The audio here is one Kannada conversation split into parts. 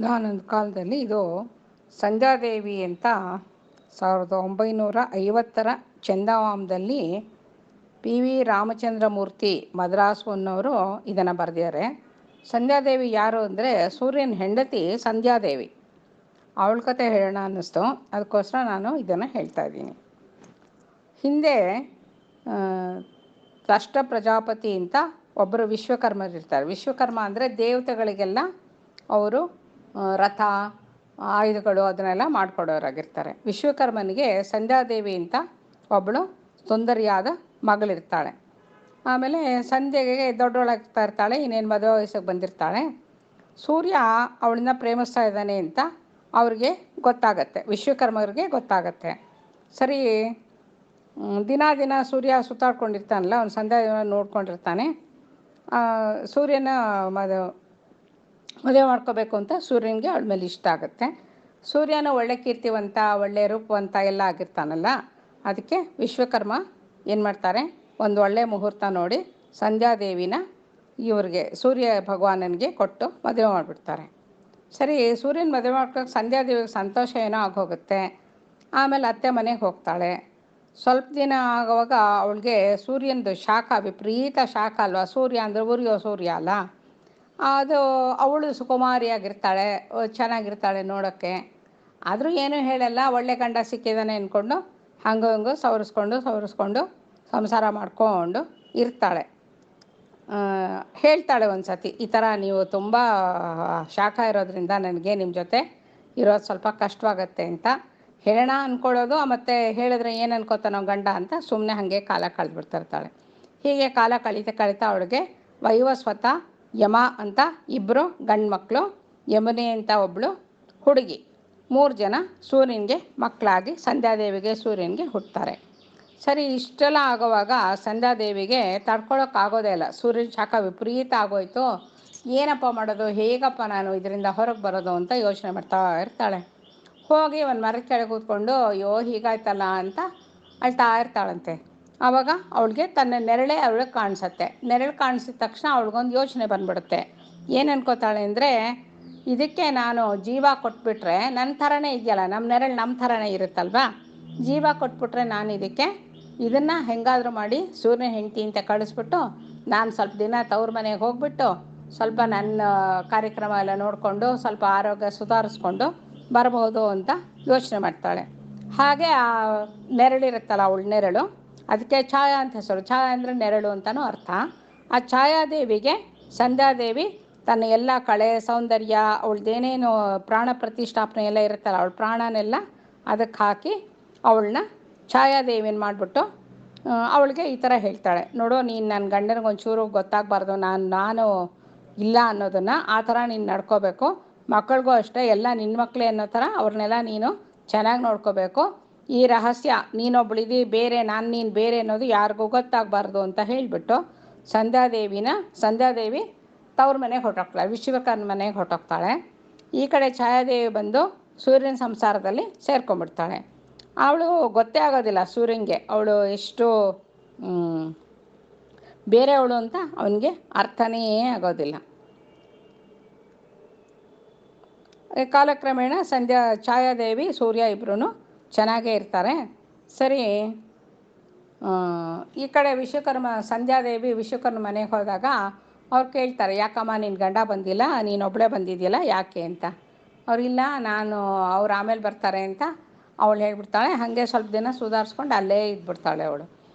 ಒಂದಾನೊಂದು ಕಾಲದಲ್ಲಿ ಇದು ಸಂಧ್ಯಾದೇವಿ ಅಂತ 1950ರ ಚಂದಮಾಮದಲ್ಲಿ ಪಿ ವಿ ರಾಮಚಂದ್ರಮೂರ್ತಿ ಮದ್ರಾಸನವರು ಇದನ್ನು ಬರೆದಿದ್ದಾರೆ. ಸಂಧ್ಯಾದೇವಿ ಯಾರು ಅಂದರೆ ಸೂರ್ಯನ ಹೆಂಡತಿ ಸಂಧ್ಯಾದೇವಿ. ಅವಳ ಕತೆ ಹೇಳೋಣ ಅನ್ನಿಸ್ತು, ಅದಕ್ಕೋಸ್ಕರ ನಾನು ಇದನ್ನು ಹೇಳ್ತಾ ಇದ್ದೀನಿ. ಹಿಂದೆ ತ್ವಷ್ಟ ಪ್ರಜಾಪತಿ ಅಂತ ಒಬ್ಬರು ವಿಶ್ವಕರ್ಮರಿರ್ತಾರೆ. ವಿಶ್ವಕರ್ಮ ಅಂದರೆ ದೇವತೆಗಳಿಗೆಲ್ಲ ಅವರು ರಥ ಆಯುಧಗಳು ಅದನ್ನೆಲ್ಲ ಮಾಡಿಕೊಡೋರಾಗಿರ್ತಾರೆ. ವಿಶ್ವಕರ್ಮನಿಗೆ ಸಂಧ್ಯಾದೇವಿ ಅಂತ ಒಬ್ಬಳು ಸುಂದರಿಯಾದ ಮಗಳಿರ್ತಾಳೆ. ಆಮೇಲೆ ಸಂಧ್ಯೆಗೆ ದೊಡ್ಡವಳಾಗ್ತಾ ಇರ್ತಾಳೆ, ಇನ್ನೇನು ಮದುವೆ ವಯಸ್ಸಿಗೆ ಬಂದಿರ್ತಾಳೆ. ಸೂರ್ಯ ಅವಳನ್ನ ಪ್ರೇಮಿಸ್ತಾ ಇದ್ದಾನೆ ಅಂತ ಅವ್ರಿಗೆ ಗೊತ್ತಾಗತ್ತೆ, ವಿಶ್ವಕರ್ಮರಿಗೆ ಗೊತ್ತಾಗತ್ತೆ. ಸರಿ, ದಿನ ಸೂರ್ಯ ಸುತ್ತಾಡ್ಕೊಂಡಿರ್ತಾನಲ್ಲ, ಅವನು ಸಂಧ್ಯಾ ನೋಡ್ಕೊಂಡಿರ್ತಾನೆ. ಸೂರ್ಯನ ಮದುವೆ ಮಾಡ್ಕೋಬೇಕು ಅಂತ ಸೂರ್ಯನಿಗೆ ಅವಳ ಮೇಲೆ ಇಷ್ಟ ಆಗುತ್ತೆ. ಸೂರ್ಯನ ಒಳ್ಳೆ ಕೀರ್ತಿವಂತ, ಒಳ್ಳೆ ರೂಪವಂತ ಎಲ್ಲ ಆಗಿರ್ತಾನಲ್ಲ, ಅದಕ್ಕೆ ವಿಶ್ವಕರ್ಮ ಏನು ಮಾಡ್ತಾರೆ, ಒಂದು ಒಳ್ಳೆ ಮುಹೂರ್ತ ನೋಡಿ ಸಂಧ್ಯಾದೇವಿನ ಇವ್ರಿಗೆ ಸೂರ್ಯ ಭಗವಾನನಿಗೆ ಕೊಟ್ಟು ಮದುವೆ ಮಾಡಿಬಿಡ್ತಾರೆ. ಸರಿ, ಸೂರ್ಯನ ಮದುವೆ ಮಾಡ್ಕೊಂಡು ಸಂಧ್ಯಾದೇವಿಗೆ ಸಂತೋಷ ಏನೋ ಆಗೋಗುತ್ತೆ. ಆಮೇಲೆ ಅತ್ತೆ ಮನೆಗೆ ಹೋಗ್ತಾಳೆ. ಸ್ವಲ್ಪ ದಿನ ಆಗುವಾಗ ಅವಳಿಗೆ ಸೂರ್ಯನದು ಶಾಖ, ವಿಪರೀತ ಶಾಖ ಅಲ್ವಾ, ಸೂರ್ಯ ಅಂದರೆ ಉರಿಯೋ ಸೂರ್ಯ ಅಲ್ಲ, ಅದು ಅವಳು ಸುಕುಮಾರಿಯಾಗಿರ್ತಾಳೆ, ಚೆನ್ನಾಗಿರ್ತಾಳೆ ನೋಡೋಕ್ಕೆ. ಆದರೂ ಏನೂ ಹೇಳಲ್ಲ, ಒಳ್ಳೆ ಗಂಡ ಸಿಕ್ಕಿದ್ದಾನೆ ಅಂದ್ಕೊಂಡು ಹಂಗೂ ಸವರಿಸ್ಕೊಂಡು ಸಂಸಾರ ಮಾಡಿಕೊಂಡು ಇರ್ತಾಳೆ. ಹೇಳ್ತಾಳೆ ಒಂದು ಸತಿ, ಈ ಥರ ನೀವು ತುಂಬ ಶಾಖ ಇರೋದ್ರಿಂದ ನನಗೆ ನಿಮ್ಮ ಜೊತೆ ಇರೋದು ಸ್ವಲ್ಪ ಕಷ್ಟವಾಗತ್ತೆ ಅಂತ ಹೇಳೋಣ ಅಂದ್ಕೊಳ್ಳೋದು, ಮತ್ತು ಹೇಳಿದ್ರೆ ಏನು ಅನ್ಕೋತಾನೋ ಗಂಡ ಅಂತ ಸುಮ್ಮನೆ ಹಾಗೆ ಕಾಲ ಕಳೆದ್ಬಿಡ್ತಿರ್ತಾಳೆ. ಹೀಗೆ ಕಾಲ ಕಳೀತಾ ಅವಳಿಗೆ ವೈವಸ್ವತ, ಯಮ ಅಂತ ಇಬ್ಬರು ಗಂಡು ಮಕ್ಕಳು, ಯಮುನೆ ಅಂತ ಒಬ್ಬಳು ಹುಡುಗಿ, 3 ಜನ ಸೂರ್ಯನಿಗೆ ಮಕ್ಕಳಾಗಿ ಸಂಧ್ಯಾದೇವಿಗೆ ಸೂರ್ಯನಿಗೆ ಹುಟ್ಟುತ್ತಾರೆ. ಸರಿ, ಇಷ್ಟೆಲ್ಲ ಆಗೋವಾಗ ಸಂಧ್ಯಾದೇವಿಗೆ ತಡ್ಕೊಳೋಕ್ಕಾಗೋದೇ ಇಲ್ಲ, ಸೂರ್ಯನ ಶಾಖ ವಿಪರೀತ ಆಗೋಯ್ತು. ಏನಪ್ಪ ಮಾಡೋದು, ಹೇಗಪ್ಪ ನಾನು ಇದರಿಂದ ಹೊರಗೆ ಬರೋದು ಅಂತ ಯೋಚನೆ ಮಾಡ್ತಾ ಇರ್ತಾಳೆ. ಹೋಗಿ ಒಂದು ಮರದ ಕೆಳಗೆ ಕೂತ್ಕೊಂಡು ಅಯ್ಯೋ ಹೀಗಾಯ್ತಲ್ಲ ಅಂತ ಅಳ್ತಾ ಇರ್ತಾಳಂತೆ. ಆವಾಗ ಅವಳಿಗೆ ತನ್ನ ನೆರಳೇ ಅವಳಿಗೆ ಕಾಣಿಸತ್ತೆ. ನೆರಳು ಕಾಣಿಸಿದ ತಕ್ಷಣ ಅವಳಿಗೊಂದು ಯೋಚನೆ ಬಂದ್ಬಿಡುತ್ತೆ. ಏನು ಅನ್ಕೋತಾಳೆ ಅಂದರೆ, ಇದಕ್ಕೆ ನಾನು ಜೀವ ಕೊಟ್ಬಿಟ್ರೆ ನನ್ನ ಥರನೇ ಇದೆಯಲ್ಲ, ನಮ್ಮ ನೆರಳು ನಮ್ಮ ಥರನೇ ಇರುತ್ತಲ್ವ, ಜೀವ ಕೊಟ್ಬಿಟ್ರೆ ನಾನು ಇದನ್ನು ಹೆಂಗಾದರೂ ಮಾಡಿ ಸೂರ್ಯನ ಹೆಂಡತಿ ಅಂತ ಕಳಿಸ್ಬಿಟ್ಟು ನಾನು ಸ್ವಲ್ಪ ದಿನ ತವ್ರ ಮನೆಗೆ ಹೋಗ್ಬಿಟ್ಟು ಸ್ವಲ್ಪ ನನ್ನ ಕಾರ್ಯಕ್ರಮ ಎಲ್ಲ ನೋಡಿಕೊಂಡು ಸ್ವಲ್ಪ ಆರೋಗ್ಯ ಸುಧಾರಿಸ್ಕೊಂಡು ಬರಬಹುದು ಅಂತ ಯೋಚನೆ ಮಾಡ್ತಾಳೆ. ಹಾಗೆ ಆ ನೆರಳಿರುತ್ತಲ್ಲ, ಅವಳ ನೆರಳು, ಅದಕ್ಕೆ ಛಾಯಾ ಅಂತ ಹೆಸರು. ಛಾಯಾ ಅಂದರೆ ನೆರಳು ಅಂತಲೂ ಅರ್ಥ. ಆ ಛಾಯಾದೇವಿಗೆ ಸಂಧ್ಯಾದೇವಿ ತನ್ನ ಎಲ್ಲ ಕಳೆ ಸೌಂದರ್ಯ, ಅವಳದ್ದೇನೇನು ಪ್ರಾಣ ಪ್ರತಿಷ್ಠಾಪನೆ ಎಲ್ಲ ಇರುತ್ತಲ್ಲ, ಅವಳ ಪ್ರಾಣನೆಲ್ಲ ಅದಕ್ಕೆ ಹಾಕಿ ಅವಳನ್ನ ಛಾಯಾದೇವಿನ ಮಾಡಿಬಿಟ್ಟು ಅವಳಿಗೆ ಈ ಥರ ಹೇಳ್ತಾಳೆ, ನೋಡು ನೀನು ನನ್ನ ಗಂಡನಿಗೆ ಒಂಚೂರು ಗೊತ್ತಾಗಬಾರ್ದು, ನಾನು ಇಲ್ಲ ಅನ್ನೋದನ್ನು, ಆ ಥರ ನೀನು ನಡ್ಕೋಬೇಕು. ಮಕ್ಕಳಿಗೂ ಅಷ್ಟೇ, ಎಲ್ಲ ನಿನ್ನ ಮಕ್ಕಳೇ ಅನ್ನೋ ಥರ ಅವ್ರನ್ನೆಲ್ಲ ನೀನು ಚೆನ್ನಾಗಿ ನೋಡ್ಕೋಬೇಕು. ಈ ರಹಸ್ಯ, ನೀನೊಬ್ಳಿದಿ ಬೇರೆ, ನೀನು ಬೇರೆ ಅನ್ನೋದು ಯಾರಿಗೂ ಗೊತ್ತಾಗಬಾರ್ದು ಅಂತ ಹೇಳಿಬಿಟ್ಟು ಸಂಧ್ಯಾದೇವಿ ತವ್ರ ಮನೆಗೆ ಹೊರಟೋಗ್ತಾಳೆ, ವಿಶ್ವಕರ್ಮ ಮನೆಗೆ ಹೊರಟೋಗ್ತಾಳೆ. ಈ ಕಡೆ ಛಾಯಾದೇವಿ ಬಂದು ಸೂರ್ಯನ ಸಂಸಾರದಲ್ಲಿ ಸೇರ್ಕೊಂಡ್ಬಿಡ್ತಾಳೆ. ಅವಳು ಗೊತ್ತೇ ಆಗೋದಿಲ್ಲ ಸೂರ್ಯನಿಗೆ ಅವಳು ಎಷ್ಟು ಬೇರೆಯವಳು ಅಂತ ಅವನಿಗೆ ಅರ್ಥನೇ ಆಗೋದಿಲ್ಲ. ಕಾಲಕ್ರಮೇಣ ಛಾಯಾದೇವಿ ಸೂರ್ಯ ಇಬ್ಬರೂ ಚೆನ್ನಾಗೇ ಇರ್ತಾರೆ. ಸರಿ, ಈ ಕಡೆ ಸಂಧ್ಯಾದೇವಿ ವಿಶ್ವಕರ್ಮ ಮನೆಗೆ ಹೋದಾಗ ಅವ್ರು ಕೇಳ್ತಾರೆ, ಯಾಕಮ್ಮ ನಿನ್ನ ಗಂಡ ಬಂದಿಲ್ಲ, ನೀನೊಬ್ಬಳೇ ಬಂದಿದೆಯಲ್ಲ ಯಾಕೆ ಅಂತ. ಅವರಿಲ್ಲ, ಅವ್ರು ಆಮೇಲೆ ಬರ್ತಾರೆ ಅಂತ ಅವಳು ಹೇಳ್ಬಿಡ್ತಾಳೆ. ಹಾಗೆ ಸ್ವಲ್ಪ ದಿನ ಸುಧಾರಿಸ್ಕೊಂಡು ಅಲ್ಲೇ ಇದ್ಬಿಡ್ತಾಳೆ ಅವಳು.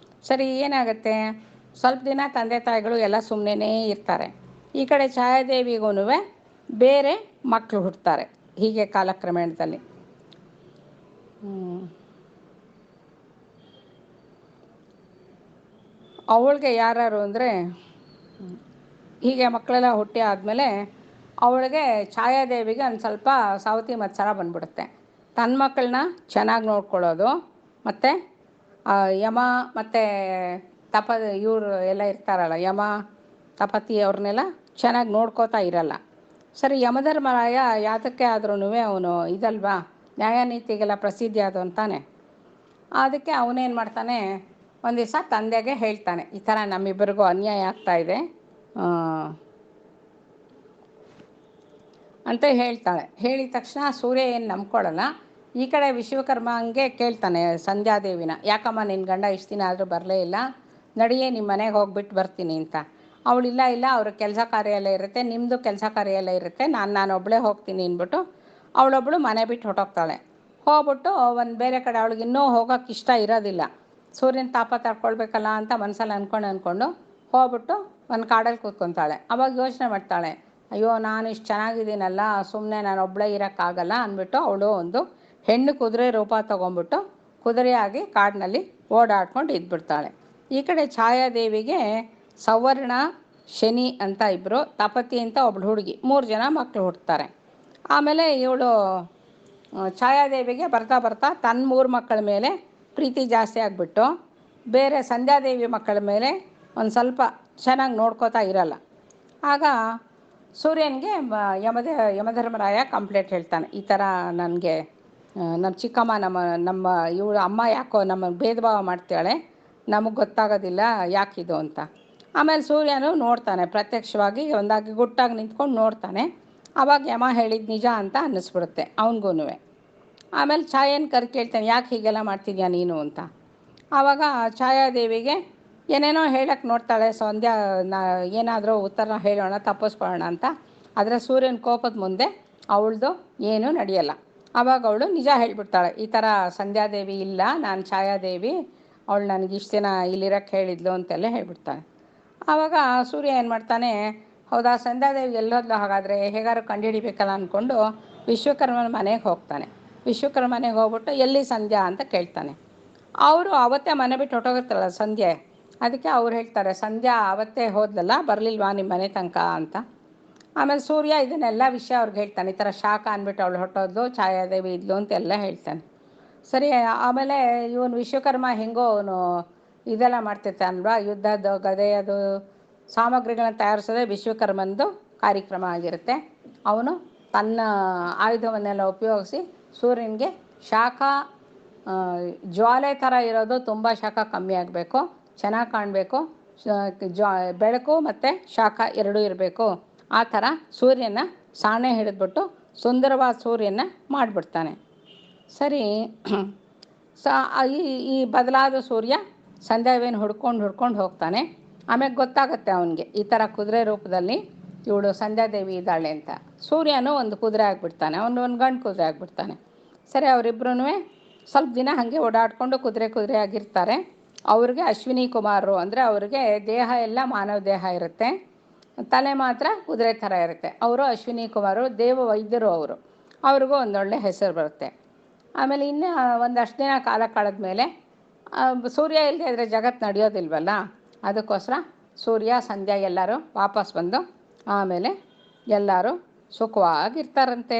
ಸರಿ, ಏನಾಗುತ್ತೆ, ಸ್ವಲ್ಪ ದಿನ ತಂದೆ ತಾಯಿಗಳು ಎಲ್ಲ ಸುಮ್ಮನೆ ಇರ್ತಾರೆ. ಈ ಕಡೆ ಛಾಯಾದೇವಿಗೂ ಬೇರೆ ಮಕ್ಕಳು ಹುಟ್ಟುತ್ತಾರೆ. ಹೀಗೆ ಕಾಲಕ್ರಮೇಣದಲ್ಲಿ ಅವಳಿಗೆ ಯಾರು ಅಂದರೆ, ಹೀಗೆ ಮಕ್ಕಳೆಲ್ಲ ಹುಟ್ಟಿ ಆದಮೇಲೆ ಅವಳಿಗೆ ಛಾಯಾದೇವಿಗೆ ಒಂದು ಸ್ವಲ್ಪ ಸಾವತಿ ಮತ್ಸರ ಬಂದ್ಬಿಡುತ್ತೆ. ತನ್ನ ಮಕ್ಕಳನ್ನ ಚೆನ್ನಾಗಿ ನೋಡ್ಕೊಳ್ಳೋದು, ಮತ್ತು ಯಮ ಮತ್ತು ಇವರು ಎಲ್ಲ ಇರ್ತಾರಲ್ಲ, ಯಮ ತಪತಿ, ಅವ್ರನ್ನೆಲ್ಲ ಚೆನ್ನಾಗಿ ನೋಡ್ಕೋತಾ ಇರಲ್ಲ. ಸರಿ, ಯಮಧರ್ಮರಾಯ ಯಾತಕ್ಕೆ ಆದ್ರೂ ಅವನು ಇದಲ್ವಾ, ನ್ಯಾಯ ನೀತಿಗೆಲ್ಲ ಪ್ರಸಿದ್ಧಿ ಆದಂತಾನೆ. ಅದಕ್ಕೆ ಅವನೇನು ಮಾಡ್ತಾನೆ, ಒಂದು ದಿವಸ ತಂದೆಗೆ ಹೇಳ್ತಾನೆ, ಈ ಥರ ನಮ್ಮಿಬ್ಬರಿಗೂ ಅನ್ಯಾಯ ಆಗ್ತಾಯಿದೆ, ಅಂತ ಹೇಳ್ತಾಳೆ. ಹೇಳಿದ ತಕ್ಷಣ ಸೂರ್ಯ ಏನು ನಂಬ್ಕೊಳ್ಳಲ್ಲ. ಈ ಕಡೆ ವಿಶ್ವಕರ್ಮ ಹಂಗೆ ಕೇಳ್ತಾನೆ ಸಂಧ್ಯಾದೇವಿನ, ಯಾಕಮ್ಮ ನಿನ್ನ ಗಂಡ ಇಷ್ಟು ದಿನ ಆದರೂ ಬರಲೇ ಇಲ್ಲ, ನಡಿಯೇ ನಿಮ್ಮ ಮನೆಗೆ ಹೋಗ್ಬಿಟ್ಟು ಬರ್ತೀನಿ ಅಂತ. ಅವಳಿಲ್ಲ ಇಲ್ಲ ಅವ್ರ ಕೆಲಸ ಕಾರ್ಯ ಎಲ್ಲ ಇರುತ್ತೆ, ನಿಮ್ಮದು ಕೆಲಸ ಕಾರ್ಯ ಎಲ್ಲ ಇರುತ್ತೆ, ನಾನು ಒಬ್ಬಳೇ ಹೋಗ್ತೀನಿ ಅಂದ್ಬಿಟ್ಟು ಅವಳೊಬ್ಬಳು ಮನೆ ಬಿಟ್ಟು ಹೊಟ್ಟೋಗ್ತಾಳೆ. ಹೋಗ್ಬಿಟ್ಟು ಒಂದು ಬೇರೆ ಕಡೆ ಅವಳಿಗೆ ಇನ್ನೂ ಹೋಗೋಕ್ಕೆ ಇಷ್ಟ ಇರೋದಿಲ್ಲ. ಸೂರ್ಯನ ತಾಪ ತಡ್ಕೊಳ್ಬೇಕಲ್ಲ ಅಂತ ಮನಸ್ಸಲ್ಲಿ ಅಂದ್ಕೊಂಡು ಹೋಗ್ಬಿಟ್ಟು ಒಂದು ಕಾಡಲ್ಲಿ ಕೂತ್ಕೊತಾಳೆ. ಅವಾಗ ಯೋಚನೆ ಮಾಡ್ತಾಳೆ, ಅಯ್ಯೋ ನಾನು ಇಷ್ಟು ಚೆನ್ನಾಗಿದ್ದೀನಲ್ಲ, ಸುಮ್ಮನೆ ನಾನು ಒಬ್ಬಳೇ ಇರೋಕ್ಕಾಗಲ್ಲ ಅಂದ್ಬಿಟ್ಟು ಅವಳು ಒಂದು ಹೆಣ್ಣು ಕುದುರೆ ರೂಪ ತೊಗೊಂಡ್ಬಿಟ್ಟು ಕುದುರೆಯಾಗಿ ಕಾಡಿನಲ್ಲಿ ಓಡಾಡ್ಕೊಂಡು ಇದ್ಬಿಡ್ತಾಳೆ. ಈ ಕಡೆ ಛಾಯಾದೇವಿಗೆ ಸವರ್ಣ, ಶನಿ ಅಂತ ಇಬ್ಬರು, ತಪತಿ ಅಂತ ಒಬ್ಳು ಹುಡುಗಿ, 3 ಜನ ಮಕ್ಕಳು ಹುಡ್ತಾರೆ. ಆಮೇಲೆ ಇವಳು ಛಾಯಾದೇವಿಗೆ ಬರ್ತಾ ಬರ್ತಾ ತನ್ನ 3 ಮಕ್ಕಳ ಮೇಲೆ ಪ್ರೀತಿ ಜಾಸ್ತಿ ಆಗಿಬಿಟ್ಟು ಬೇರೆ ಸಂಧ್ಯಾದೇವಿ ಮಕ್ಕಳ ಮೇಲೆ ಒಂದು ಸ್ವಲ್ಪ ಚೆನ್ನಾಗಿ ನೋಡ್ಕೋತಾ ಇರಲ್ಲ. ಆಗ ಸೂರ್ಯನಿಗೆ ಯಮಧರ್ಮರಾಯ ಕಂಪ್ಲೇಂಟ್ ಹೇಳ್ತಾನೆ, ಈ ಥರ ನನಗೆ ನಮ್ಮ ಚಿಕ್ಕಮ್ಮ ನಮ್ಮ ಇವಳು ಅಮ್ಮ ಯಾಕೋ ನಮಗೆ ಭೇದ ಭಾವ ಮಾಡ್ತಾಳೆ, ನಮಗೆ ಗೊತ್ತಾಗೋದಿಲ್ಲ ಯಾಕಿದು ಅಂತ. ಆಮೇಲೆ ಸೂರ್ಯನು ನೋಡ್ತಾನೆ, ಪ್ರತ್ಯಕ್ಷವಾಗಿ ಒಂದಾಗಿ ಗುಟ್ಟಾಗಿ ನಿಂತ್ಕೊಂಡು ನೋಡ್ತಾನೆ. ಆವಾಗ ಯಮ ಹೇಳಿದ ನಿಜ ಅಂತ ಅನ್ನಿಸ್ಬಿಡುತ್ತೆ ಅವನಿಗೂ. ಆಮೇಲೆ ಛಾಯೆನ ಕೇಳ್ತಾನೆ, ಯಾಕೆ ಹೀಗೆಲ್ಲ ಮಾಡ್ತಿದ್ಯಾ ನೀನು ಅಂತ. ಆವಾಗ ಛಾಯಾದೇವಿಗೆ ಏನೇನೋ ಹೇಳಕ್ಕೆ ನೋಡ್ತಾಳೆ ಸಂಧ್ಯಾ, ಏನಾದರೂ ಉತ್ತರ ಹೇಳೋಣ ತಪ್ಪಿಸ್ಕೊಳ್ಳೋಣ ಅಂತ. ಆದರೆ ಸೂರ್ಯನ ಕೋಪದ ಮುಂದೆ ಅವಳದು ಏನೂ ನಡೆಯಲ್ಲ. ಆವಾಗ ಅವಳು ನಿಜ ಹೇಳಿಬಿಡ್ತಾಳೆ, ಈ ಥರ ಸಂಧ್ಯಾದೇವಿ ಇಲ್ಲ, ನಾನು ಛಾಯಾದೇವಿ, ಅವಳು ನನಗೆ ಇಷ್ಟು ದಿನ ಇಲ್ಲಿರೋಕ್ಕೆ ಹೇಳಿದ್ಲು ಅಂತೆಲ್ಲ ಹೇಳ್ಬಿಡ್ತಾಳೆ. ಆವಾಗ ಸೂರ್ಯ ಏನು ಮಾಡ್ತಾನೆ, ಹೌದಾ ಸಂಧ್ಯಾದೇವಿ ಎಲ್ಲೋದ್ಲು, ಹಾಗಾದರೆ ಹೇಗಾದ್ರು ಕಂಡುಹಿಡಿಬೇಕಲ್ಲ ಅಂದ್ಕೊಂಡು ವಿಶ್ವಕರ್ಮನ ಮನೆಗೆ ಹೋಗ್ತಾನೆ. ವಿಶ್ವಕರ್ಮ ಮನೆಗೆ ಹೋಗ್ಬಿಟ್ಟು ಎಲ್ಲಿ ಸಂಧ್ಯಾ ಅಂತ ಕೇಳ್ತಾನೆ. ಅವರು ಅವತ್ತೇ ಮನೆ ಬಿಟ್ಟು ಹೊಟ್ಟೋಗುತ್ತಲ್ಲ ಸಂಧ್ಯೆ, ಅದಕ್ಕೆ ಅವ್ರು ಹೇಳ್ತಾರೆ, ಸಂಧ್ಯಾ ಅವತ್ತೇ ಹೋದ್ಲಲ್ಲ, ಬರಲಿಲ್ವಾ ನಿಮ್ಮ ಮನೆ ತನಕ ಅಂತ. ಆಮೇಲೆ ಸೂರ್ಯ ಇದನ್ನೆಲ್ಲ ವಿಷಯ ಅವ್ರಿಗೆ ಹೇಳ್ತಾನೆ, ಈ ಥರ ಶಾಖ ಅಂದ್ಬಿಟ್ಟು ಅವಳು ಹೊಟ್ಟೋದ್ಲು, ಛಾಯಾದೇವಿ ಇದ್ಲು ಅಂತೆಲ್ಲ ಹೇಳ್ತಾನೆ. ಸರಿ. ಆಮೇಲೆ ಇವನು ವಿಶ್ವಕರ್ಮ ಹೆಂಗೋ ಅವನು ಇದೆಲ್ಲ ಮಾಡ್ತಿರ್ತಾನೆ ಅಲ್ವಾ, ಯುದ್ಧದ್ದು ಗದೆ ಅದು ಸಾಮಗ್ರಿಗಳನ್ನ ತಯಾರಿಸೋದೇ ವಿಶ್ವಕರ್ಮಂದು ಕಾರ್ಯಕ್ರಮ ಆಗಿರುತ್ತೆ. ಅವನು ತನ್ನ ಆಯುಧವನ್ನೆಲ್ಲ ಉಪಯೋಗಿಸಿ ಸೂರ್ಯನಿಗೆ ಶಾಖ ಜ್ವಾಲೆ ಥರ ಇರೋದು, ತುಂಬ ಶಾಖ ಕಮ್ಮಿ ಆಗಬೇಕು, ಚೆನ್ನಾಗಿ ಕಾಣಬೇಕು, ಬೆಳಕು ಮತ್ತು ಶಾಖ ಎರಡೂ ಇರಬೇಕು, ಆ ಥರ ಸೂರ್ಯನ ಸಾಣೆ ಹಿಡಿದ್ಬಿಟ್ಟು ಸುಂದರವಾದ ಸೂರ್ಯನ ಮಾಡಿಬಿಡ್ತಾನೆ. ಸರಿ. ಈ ಬದಲಾದ ಸೂರ್ಯ ಸಂಧ್ಯಾವೇನು ಹುಡ್ಕೊಂಡು ಹೋಗ್ತಾನೆ. ಆಮೇಲೆ ಗೊತ್ತಾಗುತ್ತೆ ಅವನಿಗೆ, ಈ ಥರ ಕುದುರೆ ರೂಪದಲ್ಲಿ ಇವಳು ಸಂಧ್ಯಾದೇವಿ ಇದ್ದಾಳೆ ಅಂತ. ಸೂರ್ಯನೂ ಒಂದು ಕುದುರೆ ಆಗಿಬಿಡ್ತಾನೆ, ಅವನು ಒಂದು ಗಂಡು ಕುದುರೆ ಆಗಿಬಿಡ್ತಾನೆ. ಸರಿ, ಅವರಿಬ್ಬರೂ ಸ್ವಲ್ಪ ದಿನ ಹಾಗೆ ಓಡಾಡಿಕೊಂಡು ಕುದುರೆ ಆಗಿರ್ತಾರೆ. ಅವ್ರಿಗೆ ಅಶ್ವಿನಿ ಕುಮಾರರು ಅಂದರೆ ಅವ್ರಿಗೆ ದೇಹ ಎಲ್ಲ ಮಾನವ ದೇಹ ಇರುತ್ತೆ, ತಲೆ ಮಾತ್ರ ಕುದುರೆ ಥರ ಇರುತ್ತೆ. ಅವರು ಅಶ್ವಿನಿ ಕುಮಾರರು, ದೇವ ವೈದ್ಯರು ಅವರು. ಅವ್ರಿಗೂ ಒಂದೊಳ್ಳೆ ಹೆಸರು ಬರುತ್ತೆ. ಆಮೇಲೆ ಇನ್ನೂ ಒಂದಷ್ಟು ದಿನ ಕಾಲ ಕಳೆದ್ಮೇಲೆ ಸೂರ್ಯ ಇಲ್ಲದೆ ಇದ್ದರೆ ಜಗತ್ತು ನಡೆಯೋದಿಲ್ವಲ್ಲ, ಅದಕ್ಕೋಸ್ಕರ ಸೂರ್ಯ ಸಂಧ್ಯಾ ಎಲ್ಲರೂ ವಾಪಸ್ ಬಂದು ಆಮೇಲೆ ಎಲ್ಲರೂ ಸುಖವಾಗಿರ್ತಾರಂತೆ.